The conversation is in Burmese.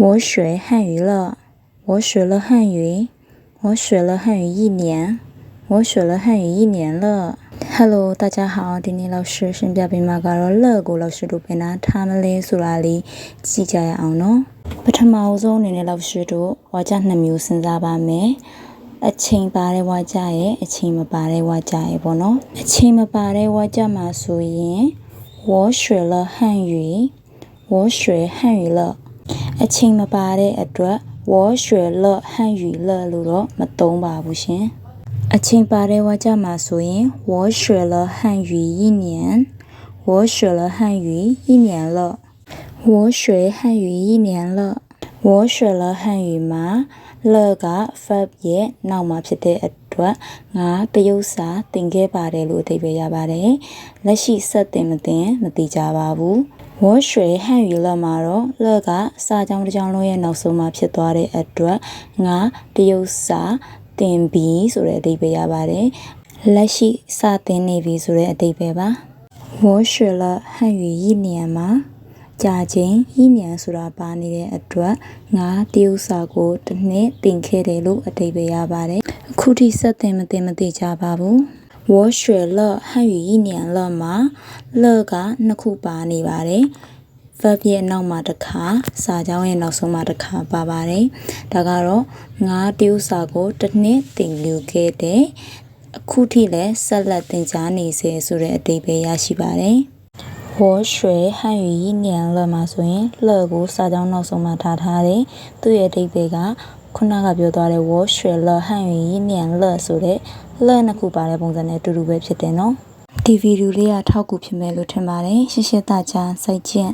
我学汉语了，我学了汉语，我学了汉语1年，我学了汉语1年了。Hello， 大家好，今天老师身边边嘛个乐过老师都边那他们嘞苏拉里记家呀အောင်နော်ပထမဆုံးအနေနဲ့老师တို့ဝါကြ2မျိုးစဉ်းစားပါမယ်အချိန်ပါတဲ့ဝါကြရဲ့အချိန်မပါတဲ့ဝါကြရဲ့ပေါ့နော်အချိန်မပါတဲ့ဝါကြမှာဆိုရင်我学了汉语我学汉语了အချိန်မပါတဲ့အတွက်我学了汉语了လို့တော့မသုံးပါဘူးရှင်အချိန်ပါတဲ့ဝါကြမှာဆိုရင်我学了汉语1年我学了汉语1年了我学汉语1年了我学了汉语မှာ了က verb ရဲ့နောက်မှာဖြစ်တဲ့အတွက်ငါပယုတ်စာသင်ခဲ့ပါတယ်လို့အဓိပ္ပာယ်ရပါတယ်လက်ရှိဆက်သင်မသင်မသိကြပါဘူး我学汉语了မှာတော့了ကစာကြောင်းတစ်ကြောင်းလုံးရဲ့နောက်ဆုံးမှာဖြစ်သွားတဲ့အတွက်ငါပယုတ်စာသင်ပြီးဆိုတဲ့အဓိပ္ပာယ်ရပါတယ်လက်ရှိစသင်နေပြီဆိုတဲ့အဓိပ္ပာယ်ပါ我学了汉语1年မှာကြာချင်း1年ဆိုတာပါနေတဲ့အတွက်ငါတရုတ်စာကိုတစ်နှစ်သင်ခဲ့တယ်လို့အဓိပ္ပာယ်ရပါတယ်အခုထိဆက်သင်မသိကြပါဘူး我学了汉语1年了မှာ了ကနှစ်ခုပါနေပါတယ် verb ရဲ့နောက်မှာတစ်ခါစာကြောင်းရဲ့နောက်ဆုံးမှာတစ်ခါပါပါတယ်ဒါကတော့ငါတရုတ်စာကိုတစ်နှစ်သင်ယူခဲ့တယ်အခုထိလည်းဆက်လက်သင်ကြားနေစေဆိုတဲ့အဓိပ္ပာယ်ရရှိပါတယ်我学汉语1年了မှာဆိုရင်了ကိုစာကြောင်းနောက်ဆုံးမှာထားတယ်သူ့ရဲ့အဓိပ္ပာယ်ကခုနကပြောသွားတဲ့我学了汉语1年了ဆိုတဲ့了နှစ်ခုပါတဲ့ပုံစံနဲ့အတူတူပဲဖြစ်တယ်နော်ဒီဗီဒီယိုလေးကထောက်ကူဖြစ်မယ်လို့ထင်ပါတယ်ရှင်းရှင်းသားချာစိုက်ကျင့်